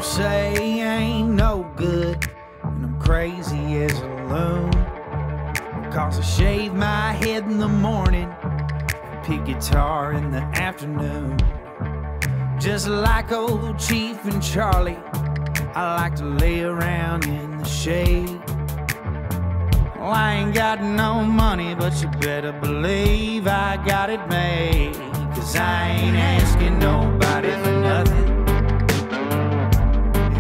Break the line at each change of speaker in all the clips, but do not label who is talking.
People say I ain't no good, and I'm crazy as a loon. Cause I shave my head in the morning, pick guitar in the afternoon. Just like old Chief and Charlie, I like to lay around in the shade. Well, I ain't got no money, but you better believe I got it made. Cause I ain't asking nobody for nothing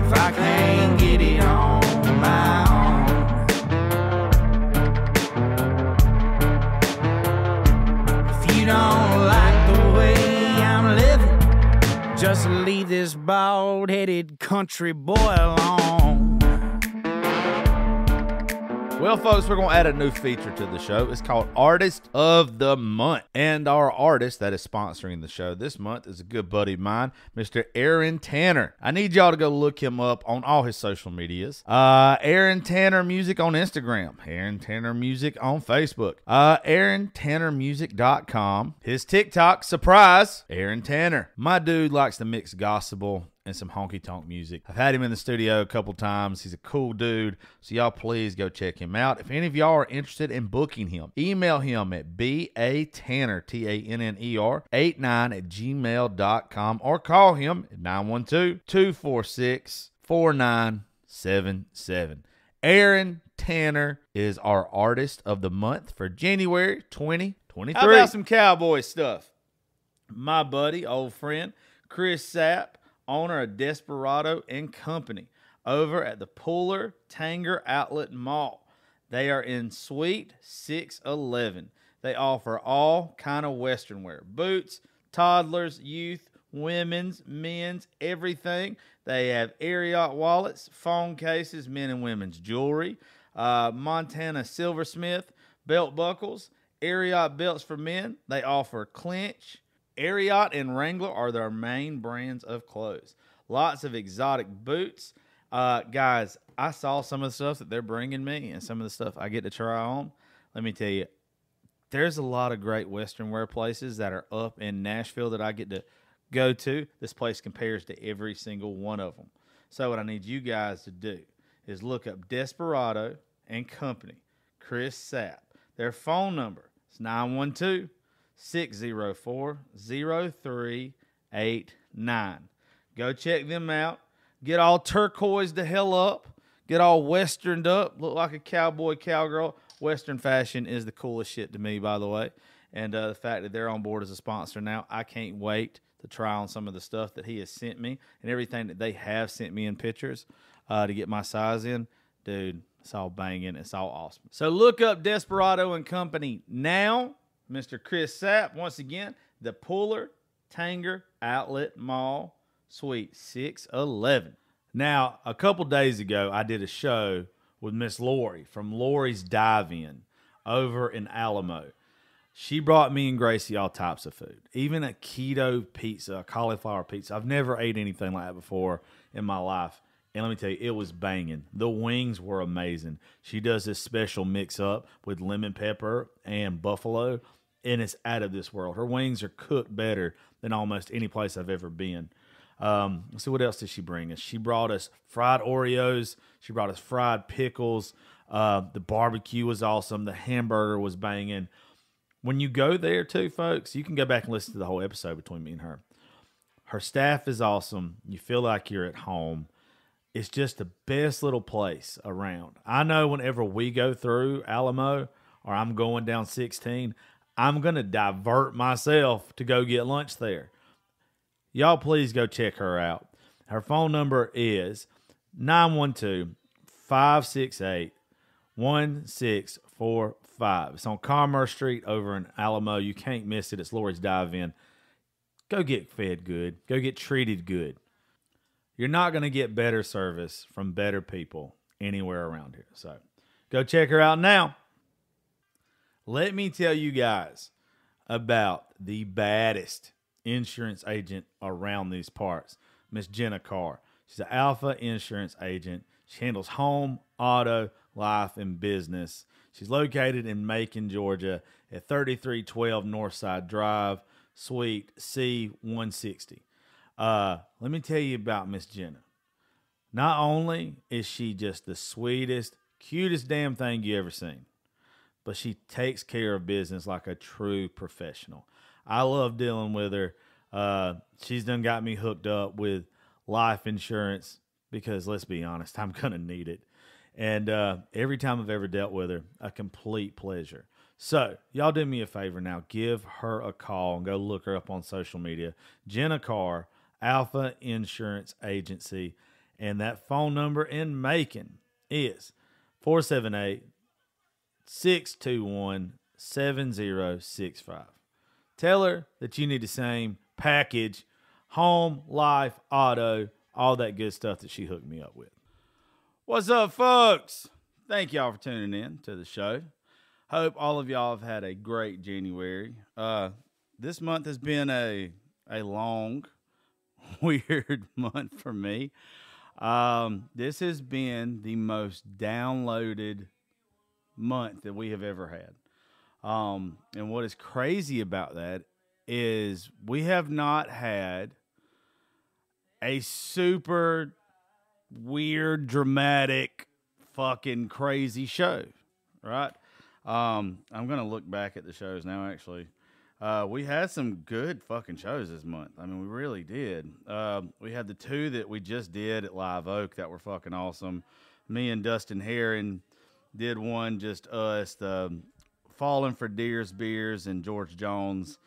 if I can't get it on my own. If you don't like the way I'm living, just leave this bald-headed country boy alone.
Well, folks, we're going to add a new feature to the show. It's called Artist of the Month. And our artist that is sponsoring the show this month is a good buddy of mine, Mr. Aaron Tanner. I need y'all to go look him up on all his social medias. Aaron Tanner Music on Instagram. Aaron Tanner Music on Facebook. AaronTannerMusic.com. His TikTok, surprise, Aaron Tanner. My dude likes to mix gospel and some honky-tonk music. I've had him in the studio a couple times. He's a cool dude, so y'all please go check him out. If any of y'all are interested in booking him, email him at BATanner, TANNER, 89@gmail.com, or call him at 912-246-4977. Aaron Tanner is our Artist of the Month for January 2023. How about some cowboy stuff? My buddy, old friend, Chris Sapp, owner of Desperado and Company, over at the Puller Tanger Outlet Mall. They are in Suite 611. They offer all kind of Western wear. Boots, toddlers, youth, women's, men's, everything. They have Ariat wallets, phone cases, men and women's jewelry, Montana silversmith, belt buckles, Ariat belts for men. They offer clinch. Ariat and Wrangler are their main brands of clothes. Lots of exotic boots. Guys, I saw some of the stuff that they're bringing me and some of the stuff I get to try on. Let me tell you, there's a lot of great Western wear places that are up in Nashville that I get to go to. This place compares to every single one of them. So what I need you guys to do is look up Desperado and Company, Chris Sapp. Their phone number is 912-604-0389. Go check them out. Get all turquoise the hell up. Get all westerned up. Look like a cowboy, cowgirl. Western fashion is the coolest shit to me, by the way. And the fact that they're on board as a sponsor now, I can't wait to try on some of the stuff that he has sent me and everything that they have sent me in pictures to get my size in. Dude, it's all banging. It's all awesome. So look up Desperado and Company now. Mr. Chris Sapp, once again, the Puller Tanger Outlet Mall, Suite 611. Now, a couple days ago, I did a show with Miss Lori from Lori's Dive-In over in Alamo. She brought me and Gracie all types of food, even a keto pizza, a cauliflower pizza. I've never ate anything like that before in my life. And let me tell you, it was banging. The wings were amazing. She does this special mix-up with lemon pepper and buffalo, and it's out of this world. Her wings are cooked better than almost any place I've ever been. So what else did she bring us? She brought us fried Oreos. She brought us fried pickles. The barbecue was awesome. The hamburger was banging. When you go there too, folks, you can go back and listen to the whole episode between me and her. Her staff is awesome. You feel like you're at home. It's just the best little place around. I know whenever we go through Alamo or I'm going down 16, I'm going to divert myself to go get lunch there. Y'all please go check her out. Her phone number is 912-568-1645. It's on Commerce Street over in Alamo. You can't miss it. It's Lori's Dive-In. Go get fed good. Go get treated good. You're not going to get better service from better people anywhere around here. So go check her out now. Let me tell you guys about the baddest insurance agent around these parts, Miss Jenna Carr. She's an Alpha insurance agent. She handles home, auto, life, and business. She's located in Macon, Georgia at 3312 Northside Drive, Suite C160. Let me tell you about Miss Jenna. Not only is she just the sweetest, cutest damn thing you ever seen, but she takes care of business like a true professional. I love dealing with her. She's done got me hooked up with life insurance because let's be honest, I'm gonna need it. And every time I've ever dealt with her, a complete pleasure. So y'all do me a favor now, give her a call and go look her up on social media. Jenna Carr, Alpha Insurance Agency, and that phone number in Macon is 478 621 7065. Tell her that you need the same package, home, life, auto, all that good stuff that she hooked me up with. What's up, folks? Thank y'all for tuning in to the show. Hope all of y'all have had a great January. This month has been a long, weird month for me. This has been the most downloaded month that we have ever had. And what is crazy about that is we have not had a super weird, dramatic, fucking crazy show, right? I'm going to look back at the shows now, actually. We had some good fucking shows this month. I mean, we really did. We had the two that we just did at Live Oak that were fucking awesome. Me and Dustin Herron did one, just us, the Falling for Deer's Beers and George Jones,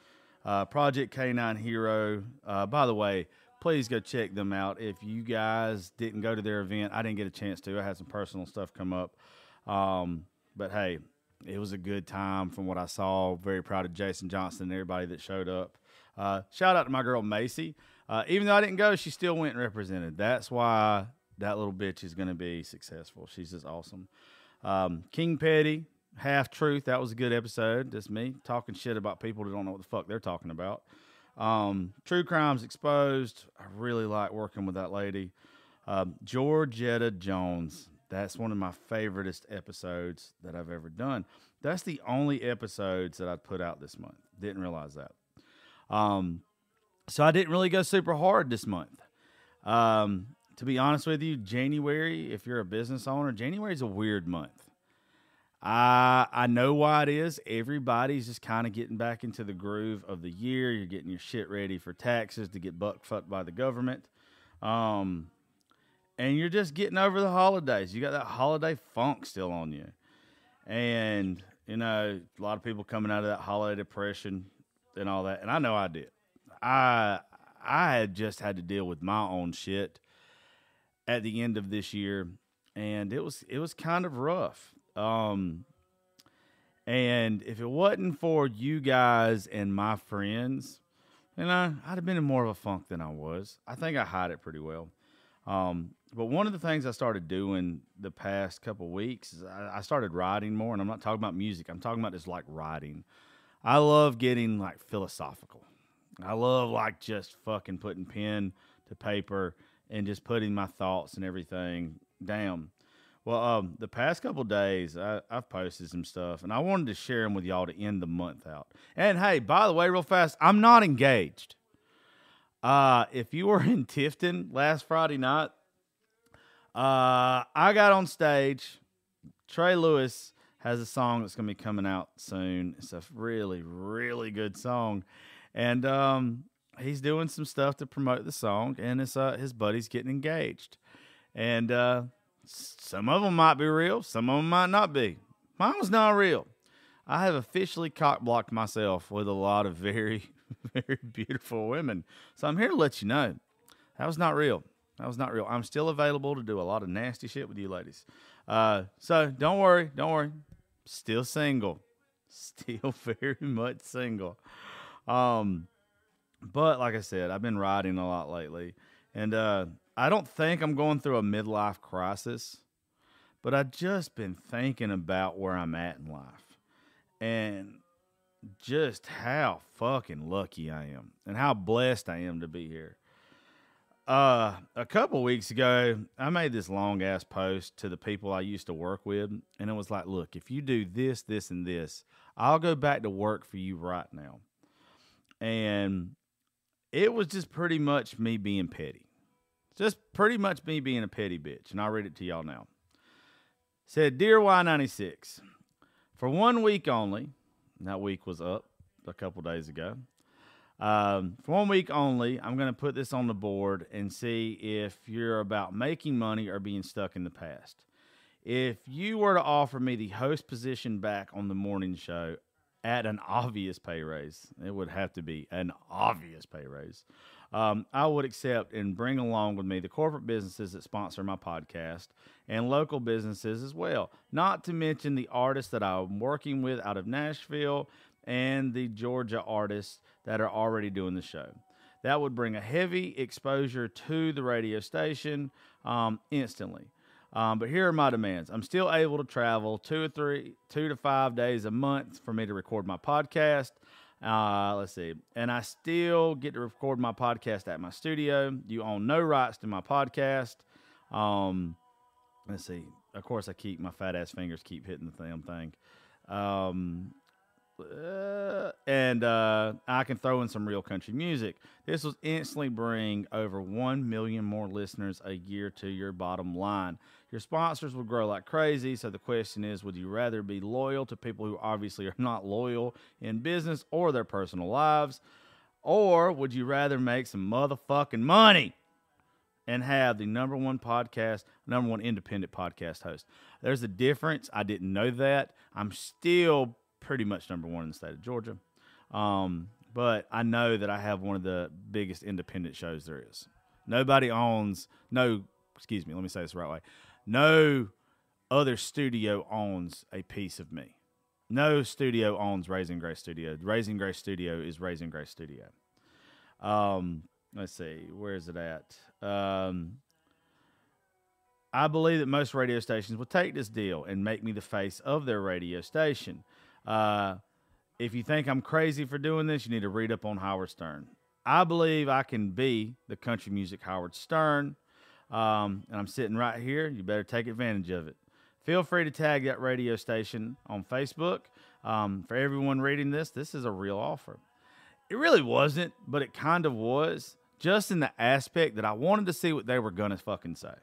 Project K9 Hero. By the way, please go check them out. If you guys didn't go to their event, I didn't get a chance to. I had some personal stuff come up. But hey, it was a good time from what I saw. Very proud of Jason Johnson and everybody that showed up. Shout out to my girl Macy. Even though I didn't go, she still went and represented. That's why that little bitch is going to be successful. She's just awesome. King Petty, Half Truth. That was a good episode. That's me talking shit about people that don't know what the fuck they're talking about. True Crimes Exposed. I really like working with that lady. Georgetta Jones. That's one of my favoriteest episodes that I've ever done. That's the only episodes that I put out this month. Didn't realize that. So I didn't really go super hard this month. To be honest with you, January, if you're a business owner, January is a weird month. I know why it is. Everybody's just kind of getting back into the groove of the year. You're getting your shit ready for taxes to get buck fucked by the government. And you're just getting over the holidays. You got that holiday funk still on you. And, you know, a lot of people coming out of that holiday depression and all that. And I know I did. I had just had to deal with my own shit at the end of this year. And it was kind of rough. And if it wasn't for you guys and my friends, you know, I'd have been in more of a funk than I was. I think I hide it pretty well. But one of the things I started doing the past couple weeks is I started writing more, and I'm not talking about music. I'm talking about just like writing. I love getting like philosophical. I love like just fucking putting pen to paper and just putting my thoughts and everything down. Well, the past couple days, I've posted some stuff, and I wanted to share them with y'all to end the month out. And hey, by the way, real fast, I'm not engaged. If you were in Tifton last Friday night, I got on stage. Trey Lewis has a song that's going to be coming out soon. It's a really, really good song. And he's doing some stuff to promote the song, and it's his buddy's getting engaged. And some of them might be real. Some of them might not be. Mine was not real. I have officially cock-blocked myself with a lot of very, very beautiful women. So I'm here to let you know that was not real. That was not real. I'm still available to do a lot of nasty shit with you ladies. So don't worry. Don't worry. Still single. Still very much single. But like I said, I've been writing a lot lately. And I don't think I'm going through a midlife crisis, but I've just been thinking about where I'm at in life and just how fucking lucky I am and how blessed I am to be here. A couple weeks ago, I made this long ass post to the people I used to work with, and it was like, look, if you do this, this, and this, I'll go back to work for you right now. And it was just pretty much me being petty. Just pretty much me being a petty bitch, and I'll read it to y'all now. Said, Dear Y96, for 1 week only, and that week was up a couple days ago. For 1 week only, I'm going to put this on the board and see if you're about making money or being stuck in the past. If you were to offer me the host position back on the morning show at an obvious pay raise, it would have to be an obvious pay raise, I would accept and bring along with me the corporate businesses that sponsor my podcast and local businesses as well, not to mention the artists that I'm working with out of Nashville and the Georgia artists that are already doing the show. That would bring a heavy exposure to the radio station instantly. But here are my demands. I'm still able to travel 2 to 5 days a month for me to record my podcast. Let's see. And I still get to record my podcast at my studio. You own no rights to my podcast. Let's see. Of course, my fat ass fingers keep hitting the damn thing. And I can throw in some real country music. This will instantly bring over 1 million more listeners a year to your bottom line. Your sponsors will grow like crazy, so the question is, would you rather be loyal to people who obviously are not loyal in business or their personal lives, or would you rather make some motherfucking money and have the number one independent podcast host? There's a difference. I didn't know that. I'm still pretty much number one in the state of Georgia. But I know that I have one of the biggest independent shows there is. Let me say this the right way. No other studio owns a piece of me. No studio owns Raising Grace Studio. Raising Grace Studio is Raising Grace Studio. Let's see. Where is it at? I believe that most radio stations will take this deal and make me the face of their radio station. If you think I'm crazy for doing this, you need to read up on Howard Stern. I believe I can be the country music Howard Stern, and I'm sitting right here. You better take advantage of it. Feel free to tag that radio station on Facebook. For everyone reading this is a real offer. It really wasn't, but it kind of was, just in the aspect that I wanted to see what they were going to fucking say.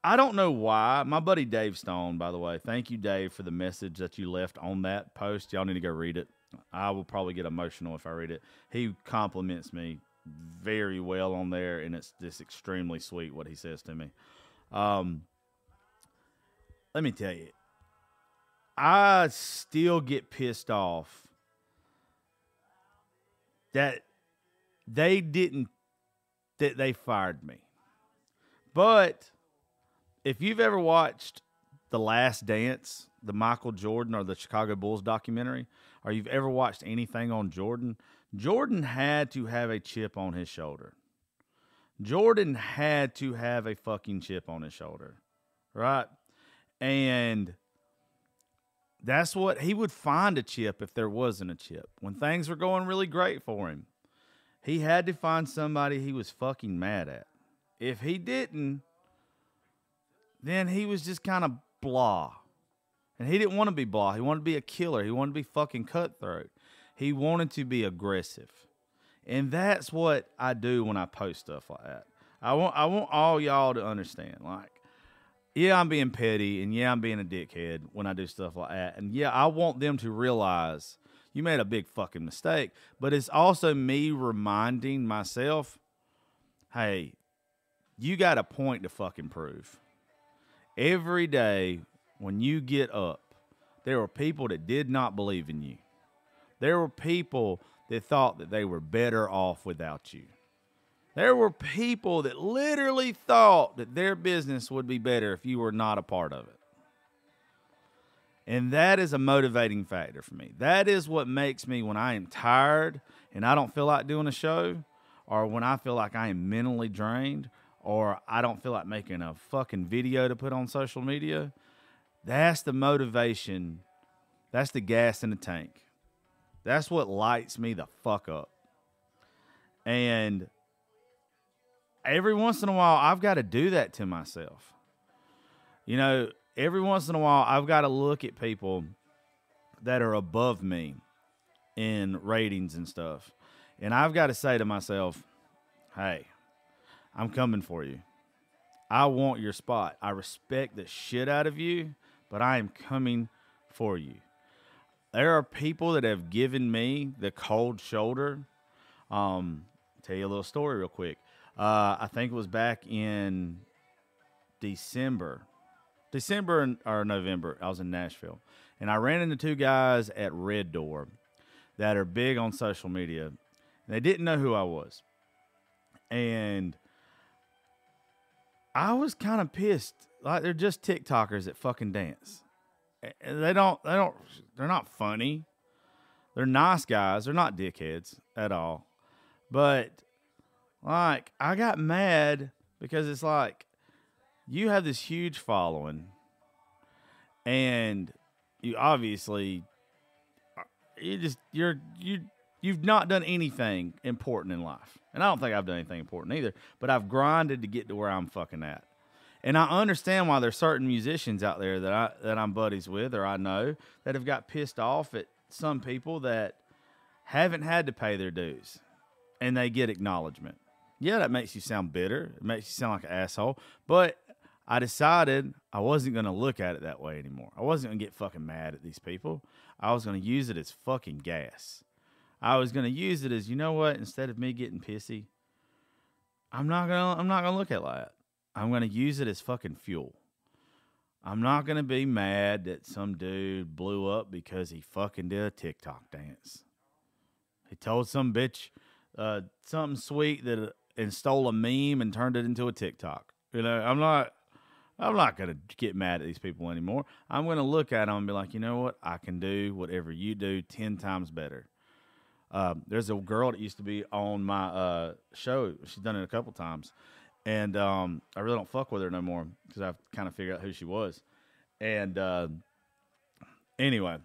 I don't know why. My buddy Dave Stone, by the way, thank you, Dave, for the message that you left on that post. Y'all need to go read it. I will probably get emotional if I read it. He compliments me very well on there, and it's just extremely sweet what he says to me. Let me tell you, I still get pissed off that they fired me. But if you've ever watched The Last Dance, the Michael Jordan or the Chicago Bulls documentary, or you've ever watched anything on Jordan, Jordan had to have a chip on his shoulder. Jordan had to have a fucking chip on his shoulder, right? And that's what he would find, a chip if there wasn't a chip. When things were going really great for him, he had to find somebody he was fucking mad at. If he didn't, then he was just kind of blah. And he didn't want to be blah. He wanted to be a killer. He wanted to be fucking cutthroat. He wanted to be aggressive. And that's what I do when I post stuff like that. I want all y'all to understand. Like, yeah, I'm being petty, and yeah, I'm being a dickhead when I do stuff like that. And yeah, I want them to realize you made a big fucking mistake. But it's also me reminding myself, hey, you got a point to fucking prove. Every day when you get up, there were people that did not believe in you. There were people that thought that they were better off without you. There were people that literally thought that their business would be better if you were not a part of it. And that is a motivating factor for me. That is what makes me, when I am tired and I don't feel like doing a show, or when I feel like I am mentally drained, or I don't feel like making a fucking video to put on social media, that's the motivation. That's the gas in the tank. That's what lights me the fuck up. And every once in a while, I've got to do that to myself. You know, every once in a while, I've got to look at people that are above me in ratings and stuff. And I've got to say to myself, hey, I'm coming for you. I want your spot. I respect the shit out of you, but I am coming for you. There are people that have given me the cold shoulder. Tell you a little story real quick. I think it was back in December or November. I was in Nashville, and I ran into two guys at Red Door that are big on social media. And they didn't know who I was, and I was kind of pissed. Like, they're just TikTokers that fucking dance. They're not funny. They're nice guys. They're not dickheads at all. But, like, I got mad because it's like, you have this huge following, and you obviously, you've not done anything important in life. And I don't think I've done anything important either, but I've grinded to get to where I'm fucking at. And I understand why there's certain musicians out there that I'm buddies with, or I know, that have got pissed off at some people that haven't had to pay their dues, and they get acknowledgement. Yeah, that makes you sound bitter. It makes you sound like an asshole. But I decided I wasn't going to look at it that way anymore. I wasn't going to get fucking mad at these people. I was going to use it as fucking gas. I was going to use it as, you know what? Instead of me getting pissy, I'm not gonna look at it like that. I'm going to use it as fucking fuel. I'm not going to be mad that some dude blew up because he fucking did a TikTok dance. He told some bitch something sweet and stole a meme and turned it into a TikTok. You know, I'm not going to get mad at these people anymore. I'm going to look at them and be like, you know what? I can do whatever you do 10 times better. There's a girl that used to be on my show. She's done it a couple times. And I really don't fuck with her no more because I've kind of figured out who she was. And anyway,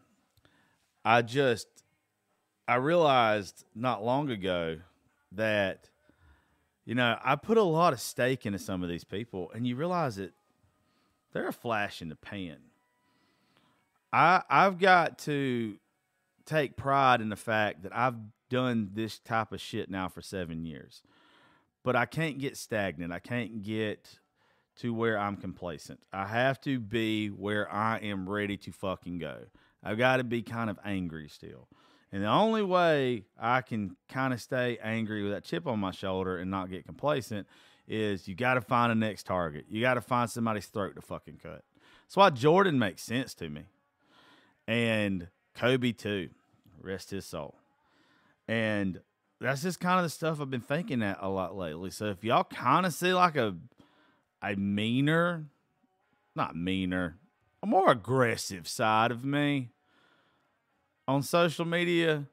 I realized not long ago that, you know, I put a lot of stake into some of these people, and you realize that they're a flash in the pan. I've got to take pride in the fact that I've done this type of shit now for 7 years. But I can't get stagnant. I can't get to where I'm complacent. I have to be where I am ready to fucking go. I've got to be kind of angry still. And the only way I can kind of stay angry with that chip on my shoulder and not get complacent is you got to find a next target. You got to find somebody's throat to fucking cut. That's why Jordan makes sense to me. And Kobe too. Rest his soul. And that's just kind of the stuff I've been thinking at a lot lately. So if y'all kind of see like a more aggressive side of me on social media,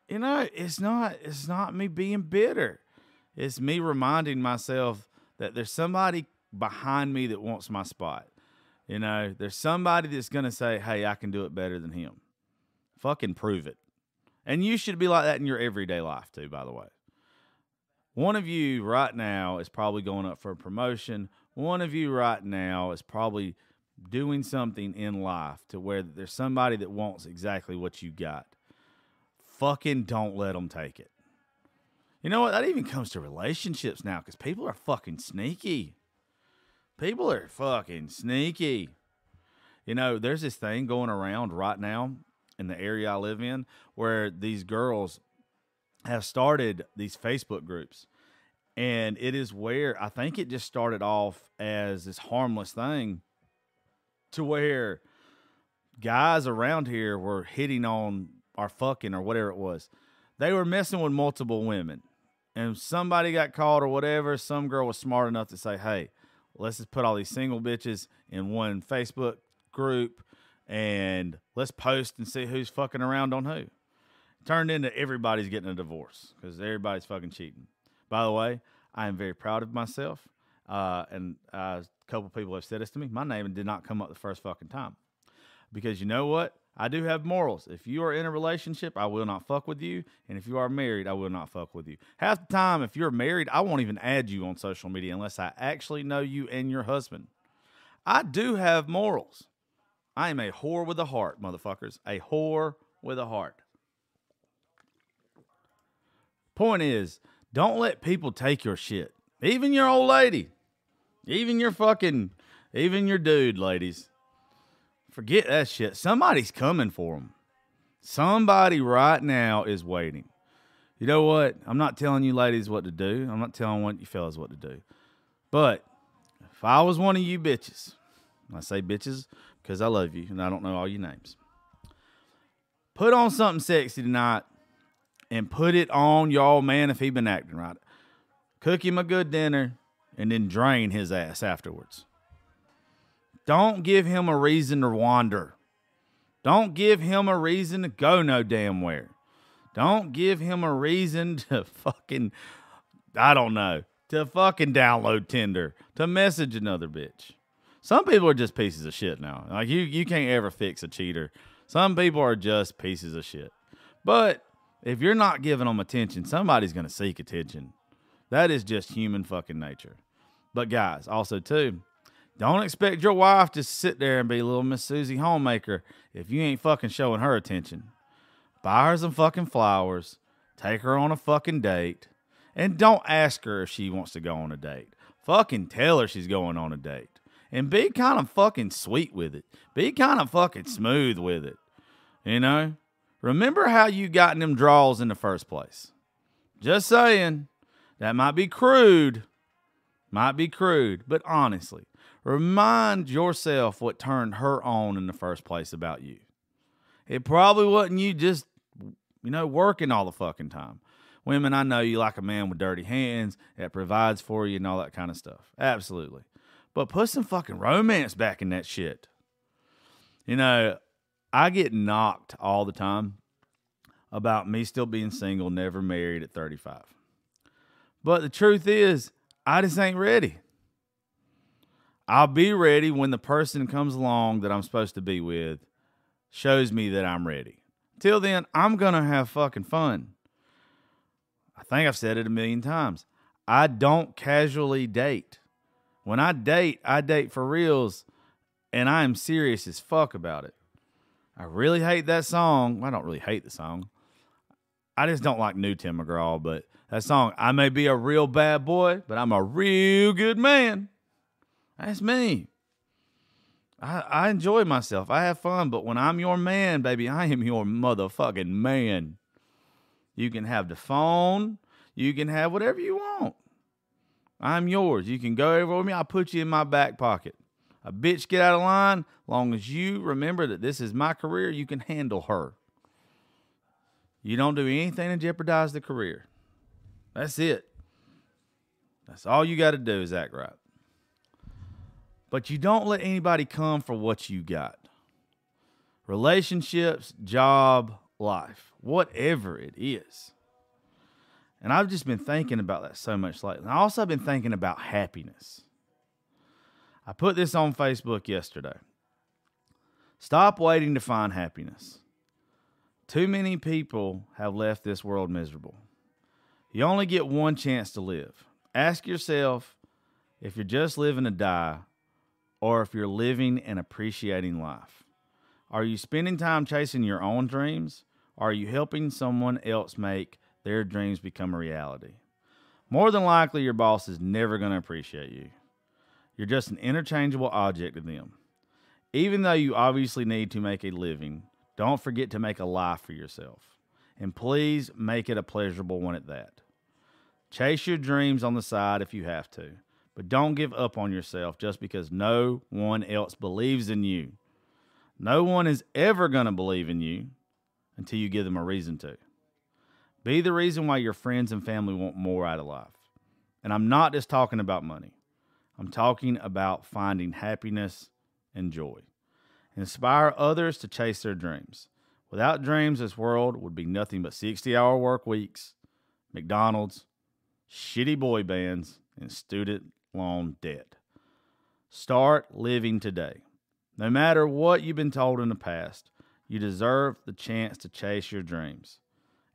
you know, it's not me being bitter. It's me reminding myself that there's somebody behind me that wants my spot. You know, there's somebody that's going to say, hey, I can do it better than him. Fucking prove it. And you should be like that in your everyday life too, by the way. One of you right now is probably going up for a promotion. One of you right now is probably doing something in life to where there's somebody that wants exactly what you got. Fucking don't let them take it. You know what? That even comes to relationships now because people are fucking sneaky. People are fucking sneaky. You know, there's this thing going around right now in the area I live in where these girls have started these Facebook groups. And it is where I think it just started off as this harmless thing to where guys around here were hitting on or fucking or whatever it was. They were messing with multiple women. And somebody got caught or whatever. Some girl was smart enough to say, hey, let's just put all these single bitches in one Facebook group and let's post and see who's fucking around on who. Turned into everybody's getting a divorce because everybody's fucking cheating. By the way, I am very proud of myself. And a couple people have said this to me. My name did not come up the first fucking time. Because you know what? I do have morals. If you are in a relationship, I will not fuck with you. And if you are married, I will not fuck with you. Half the time, if you're married, I won't even add you on social media unless I actually know you and your husband. I do have morals. I am a whore with a heart, motherfuckers. A whore with a heart. Point is, Don't let people take your shit. Even your old lady. Even your dude, ladies. Forget that shit. Somebody's coming for them. Somebody right now is waiting. You know what? I'm not telling you ladies what to do. I'm not telling you fellas what to do. But if I was one of you bitches, I say bitches because I love you and I don't know all your names. Put on something sexy tonight and put it on your old man if he been acting right. Cook him a good dinner and then drain his ass afterwards. Don't give him a reason to wander. Don't give him a reason to go no damn where. Don't give him a reason to fucking download Tinder, to message another bitch. Some people are just pieces of shit now. Like you can't ever fix a cheater. Some people are just pieces of shit. But if you're not giving them attention, somebody's going to seek attention. That is just human fucking nature. But guys, also too, don't expect your wife to sit there and be little Miss Susie Homemaker if you ain't fucking showing her attention. Buy her some fucking flowers. Take her on a fucking date. And don't ask her if she wants to go on a date. Fucking tell her she's going on a date. And be kind of fucking sweet with it. Be kind of fucking smooth with it. You know? Remember how you got in them draws in the first place. Just saying. That might be crude. But honestly, remind yourself what turned her on in the first place about you. It probably wasn't you just, working all the fucking time. Women, I know you like a man with dirty hands that provides for you and all that kind of stuff. Absolutely. But put some fucking romance back in that shit. I get knocked all the time about me still being single, never married at 35. But the truth is, I just ain't ready. I'll be ready when the person comes along that I'm supposed to be with shows me that I'm ready. Till then, I'm going to have fucking fun. I think I've said it a million times. I don't casually date. When I date for reals, and I am serious as fuck about it. I really hate that song. Well, I don't really hate the song. I just don't like New Tim McGraw, but that song, I may be a real bad boy, but I'm a real good man. That's me. I enjoy myself. I have fun, but when I'm your man, baby, I am your motherfucking man. You can have the phone. You can have whatever you want. I'm yours. You can go over with me. I'll put you in my back pocket. A bitch get out of line. Long as you remember that this is my career, you can handle her. You don't do anything to jeopardize the career. That's it. That's all you got to do is act right. But you don't let anybody come for what you got. Relationships, job, life, whatever it is. And I've just been thinking about that so much lately. And I also been thinking about happiness. I put this on Facebook yesterday. Stop waiting to find happiness. Too many people have left this world miserable. You only get one chance to live. Ask yourself if you're just living to die or if you're living and appreciating life. Are you spending time chasing your own dreams? Or are you helping someone else make their dreams become a reality? More than likely, your boss is never going to appreciate you. You're just an interchangeable object to them. Even though you obviously need to make a living, don't forget to make a life for yourself. And please make it a pleasurable one at that. Chase your dreams on the side if you have to, but don't give up on yourself just because no one else believes in you. No one is ever going to believe in you until you give them a reason to. Be the reason why your friends and family want more out of life. And I'm not just talking about money. I'm talking about finding happiness and joy. Inspire others to chase their dreams. Without dreams, this world would be nothing but 60-hour work weeks, McDonald's, shitty boy bands, and student loan debt. Start living today. No matter what you've been told in the past, you deserve the chance to chase your dreams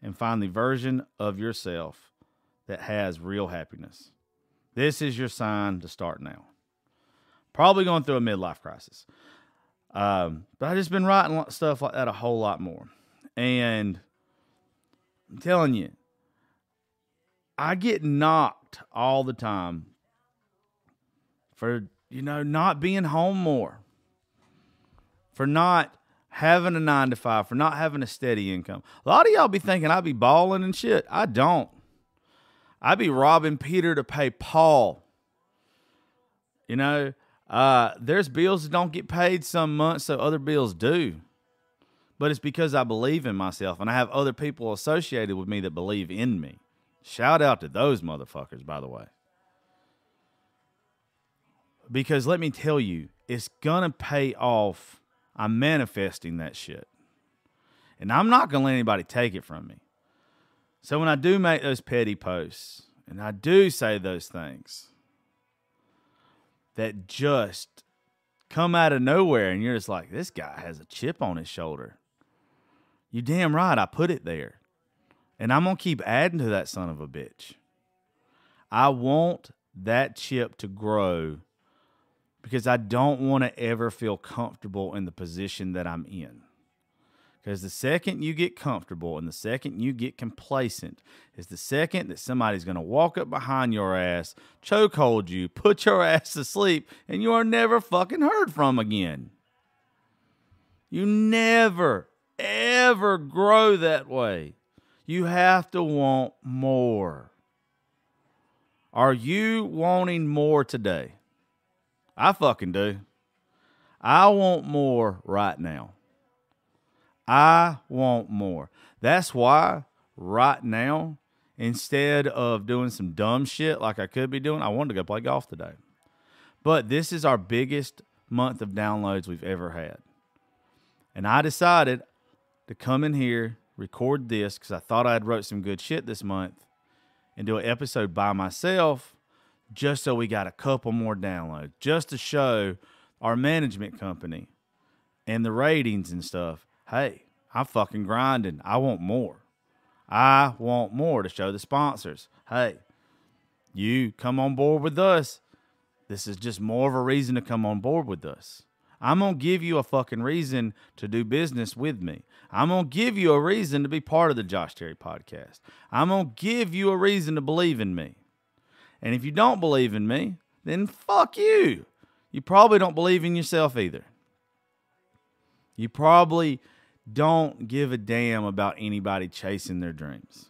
and find the version of yourself that has real happiness. This is your sign to start now. Probably going through a midlife crisis. But I've just been writing stuff like that a whole lot more. And I'm telling you, I get knocked all the time for, not being home more, for not having a 9 to 5, for not having a steady income. A lot of y'all be thinking I be balling and shit. I don't. I be robbing Peter to pay Paul. There's bills that don't get paid some months, so other bills do. But it's because I believe in myself, and I have other people associated with me that believe in me. Shout out to those motherfuckers, by the way. Because let me tell you, it's going to pay off. I'm manifesting that shit. And I'm not going to let anybody take it from me. So when I do make those petty posts, and I do say those things that just come out of nowhere, and you're just like, this guy has a chip on his shoulder. You damn right, I put it there. And I'm going to keep adding to that son of a bitch. I want that chip to grow because I don't want to ever feel comfortable in the position that I'm in. Because the second you get comfortable and the second you get complacent is the second that somebody's going to walk up behind your ass, chokehold you, put your ass to sleep, and you are never fucking heard from again. You never, ever grow that way. You have to want more. Are you wanting more today? I fucking do. I want more right now. I want more. That's why right now, instead of doing some dumb shit like I could be doing, I wanted to go play golf today. But this is our biggest month of downloads we've ever had. And I decided to come in here, record this, because I thought I had wrote some good shit this month, and do an episode by myself just so we got a couple more downloads, just to show our management company and the ratings and stuff, hey, I'm fucking grinding. I want more. I want more to show the sponsors. Hey, you come on board with us. This is just more of a reason to come on board with us. I'm going to give you a fucking reason to do business with me. I'm going to give you a reason to be part of the Josh Terry podcast. I'm going to give you a reason to believe in me. And if you don't believe in me, then fuck you. You probably don't believe in yourself either. You probably don't give a damn about anybody chasing their dreams.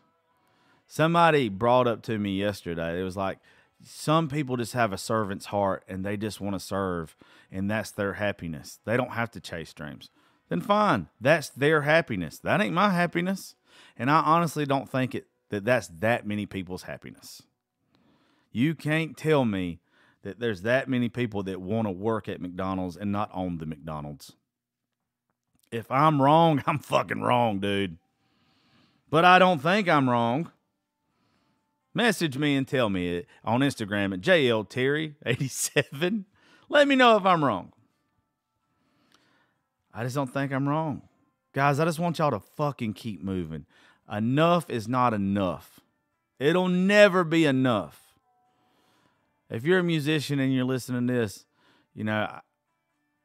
Somebody brought up to me yesterday, it was like, some people just have a servant's heart and they just want to serve, and that's their happiness. They don't have to chase dreams. Then fine, that's their happiness. That ain't my happiness. And I honestly don't think that's that many people's happiness. You can't tell me that there's that many people that want to work at McDonald's and not own the McDonald's. If I'm wrong, I'm fucking wrong, dude. But I don't think I'm wrong. Message me and tell me it on Instagram at JLTerry87. Let me know if I'm wrong. I just don't think I'm wrong. Guys, I just want y'all to fucking keep moving. Enough is not enough. It'll never be enough. If you're a musician and you're listening to this,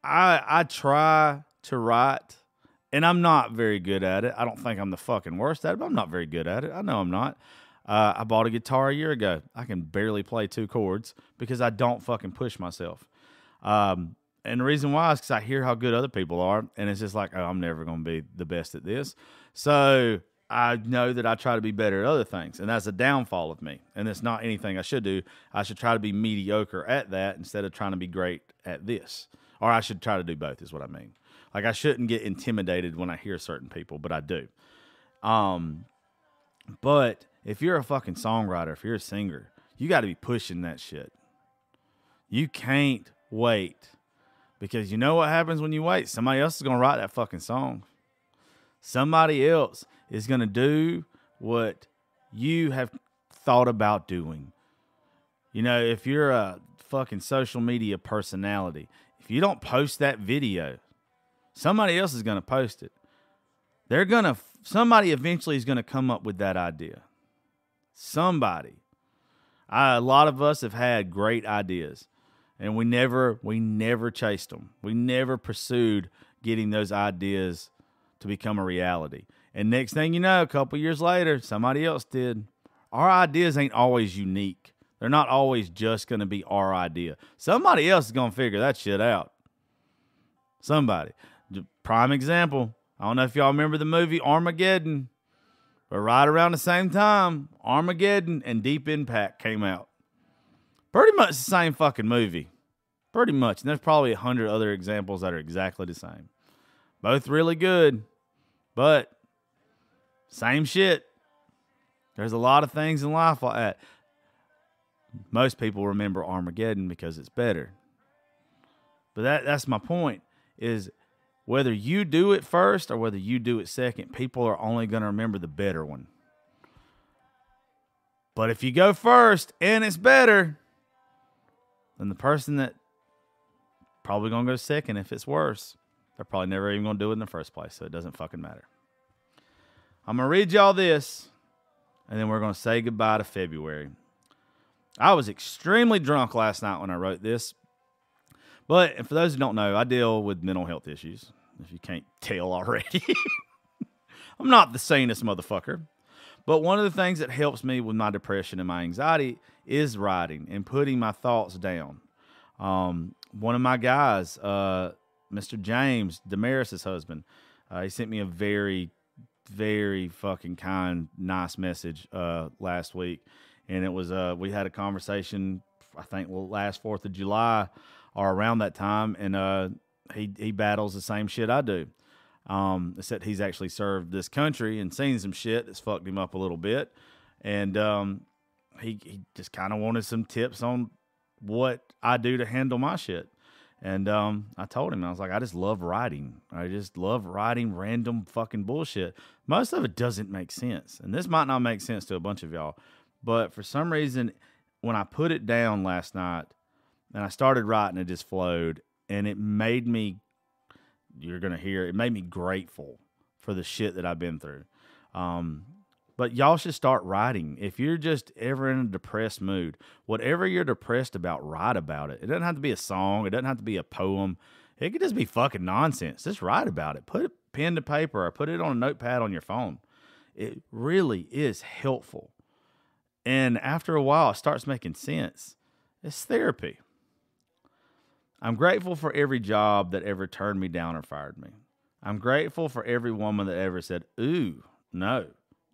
I try to write, and I'm not very good at it. I don't think I'm the fucking worst at it, but I'm not very good at it. I know I'm not. I bought a guitar a year ago. I can barely play 2 chords because I don't fucking push myself. And the reason why is because I hear how good other people are, and it's just like, oh, I'm never going to be the best at this. So I know that I try to be better at other things, and that's a downfall of me. And it's not anything I should do. I should try to be mediocre at that instead of trying to be great at this. Or I should try to do both is what I mean. Like, I shouldn't get intimidated when I hear certain people, but I do. But if you're a fucking songwriter, if you're a singer, you got to be pushing that shit. You can't wait. Because you know what happens when you wait? Somebody else is going to write that fucking song. Somebody else is going to do what you have thought about doing. If you're a fucking social media personality, if you don't post that video, somebody else is going to post it. Somebody eventually is going to come up with that idea. Somebody. A lot of us have had great ideas, and we never chased them. We never pursued getting those ideas to become a reality. And next thing you know, a couple years later, somebody else did. Our ideas ain't always unique. They're not always just going to be our idea. Somebody else is going to figure that shit out. Somebody. Prime example. I don't know if y'all remember the movie Armageddon, but right around the same time, Armageddon and Deep Impact came out. Pretty much the same fucking movie. Pretty much. And there's probably 100 other examples that are exactly the same. Both really good, but same shit. There's a lot of things in life like that. Most people remember Armageddon because it's better. But that's my point, is whether you do it first or whether you do it second, people are only going to remember the better one. But if you go first and it's better, then the person that probably going to go second if it's worse, they're probably never even going to do it in the first place, so it doesn't fucking matter. I'm going to read y'all this, and then we're going to say goodbye to February. I was extremely drunk last night when I wrote this. But for those who don't know, I deal with mental health issues, if you can't tell already. I'm not the sanest motherfucker. But one of the things that helps me with my depression and my anxiety is writing and putting my thoughts down. One of my guys, Mr. James, Damaris's husband, he sent me a very, very fucking kind, nice message last week. And it was, we had a conversation, I think, last 4th of July or around that time. And he battles the same shit I do. Except he's actually served this country and seen some shit that's fucked him up a little bit. And he just kind of wanted some tips on what I do to handle my shit. And I told him, I was like, I just love writing. I just love writing random fucking bullshit. Most of it doesn't make sense. And this might not make sense to a bunch of y'all. But for some reason, when I put it down last night and I started writing, it just flowed. And it made me, you're going to hear, it made me grateful for the shit that I've been through. But y'all should start writing. If you're just ever in a depressed mood, whatever you're depressed about, write about it. It doesn't have to be a song. It doesn't have to be a poem. It could just be fucking nonsense. Just write about it. Put a pen to paper or put it on a notepad on your phone. It really is helpful. And after a while, it starts making sense. It's therapy. I'm grateful for every job that ever turned me down or fired me. I'm grateful for every woman that ever said, ooh, no,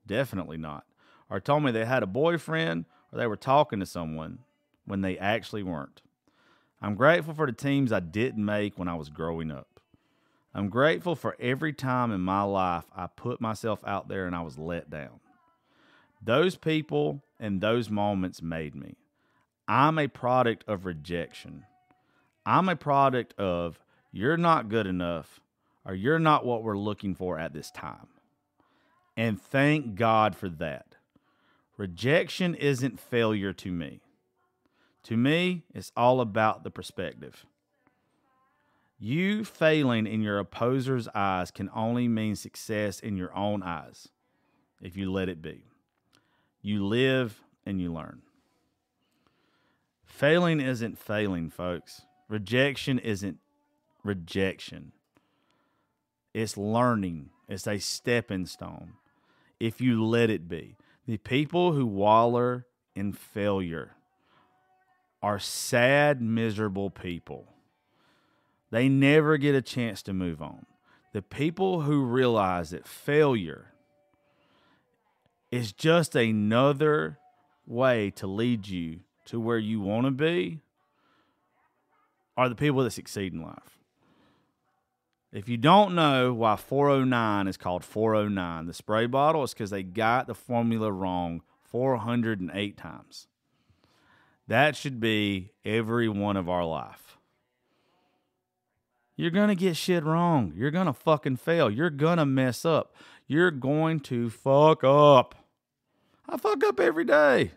definitely not. Or told me they had a boyfriend or they were talking to someone when they actually weren't. I'm grateful for the teams I didn't make when I was growing up. I'm grateful for every time in my life I put myself out there and I was let down. Those people and those moments made me. I'm a product of rejection. I'm a product of you're not good enough or you're not what we're looking for at this time. And thank God for that. Rejection isn't failure to me. To me, it's all about the perspective. You failing in your opposer's eyes can only mean success in your own eyes if you let it be. You live and you learn. Failing isn't failing, folks. Rejection isn't rejection. It's learning. It's a stepping stone if you let it be. The people who waller in failure are sad, miserable people. They never get a chance to move on. The people who realize that failure is just another way to lead you to where you want to be are the people that succeed in life. If you don't know why 409 is called 409, the spray bottle, is because they got the formula wrong 408 times. That should be every one of our life. You're going to get shit wrong. You're going to fucking fail. You're going to mess up. You're going to fuck up. I fuck up every day.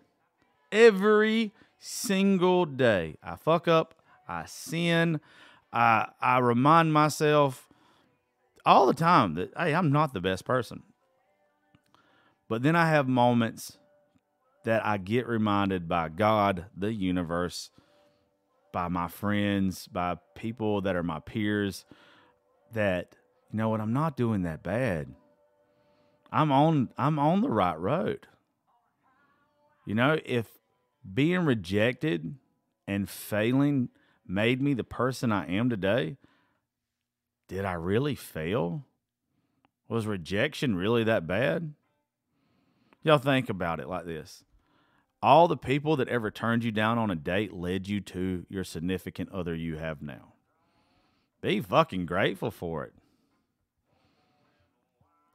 Every single day. I fuck up. I sin. I remind myself all the time that, hey, I'm not the best person. But then I have moments that I get reminded by God, the universe, by my friends, by people that are my peers, that, you know what, I'm not doing that bad. I'm on the right road. You know, if being rejected and failing made me the person I am today, did I really fail? Was rejection really that bad? Y'all think about it like this. All the people that ever turned you down on a date led you to your significant other you have now. Be fucking grateful for it.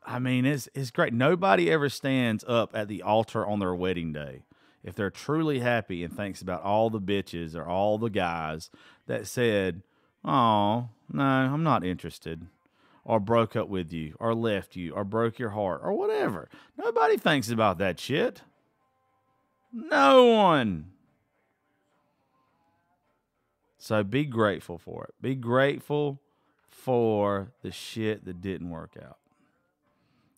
I mean, it's great. Nobody ever stands up at the altar on their wedding day if they're truly happy and thinks about all the bitches or all the guys that said, "Oh, no, I'm not interested," or broke up with you, or left you, or broke your heart, or whatever. Nobody thinks about that shit. No one. So be grateful for it. Be grateful for the shit that didn't work out.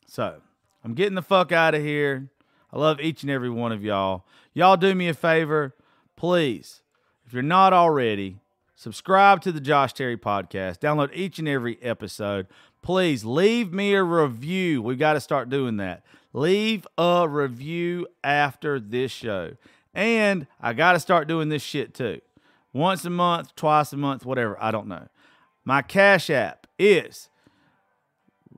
So I'm getting the fuck out of here. I love each and every one of y'all. Y'all do me a favor. Please, if you're not already, subscribe to the Josh Terry podcast. Download each and every episode. Please leave me a review. We've got to start doing that. Leave a review after this show. And I got to start doing this shit too. Once a month, twice a month, whatever. I don't know. My Cash App is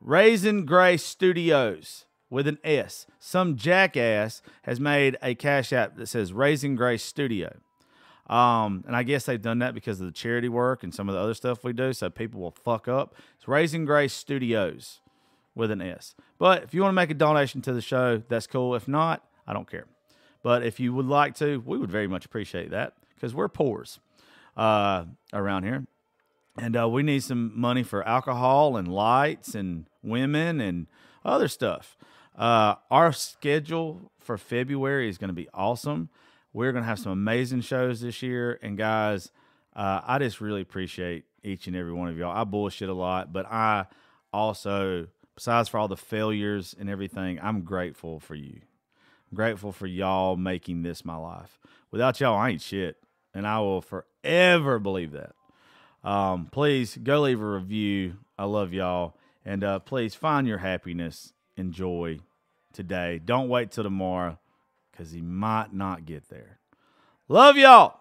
Raisin Grace Studios with an S. Some jackass has made a Cash App that says Raisin Grace Studio. And I guess they've done that because of the charity work and some of the other stuff we do, so people will fuck up. It's Raisin Grace Studios with an S. But if you want to make a donation to the show, that's cool. If not, I don't care. But if you would like to, we would very much appreciate that because we're poors around here. And we need some money for alcohol and lights and women and other stuff. Our schedule for February is going to be awesome. We're going to have some amazing shows this year. And guys, I just really appreciate each and every one of y'all. I bullshit a lot, but I also, besides for all the failures and everything, I'm grateful for you. I'm grateful for y'all making this my life. Without y'all, I ain't shit. And I will forever believe that. Please go leave a review. I love y'all. And please find your happiness and joy today. Don't wait till tomorrow because you might not get there. Love y'all.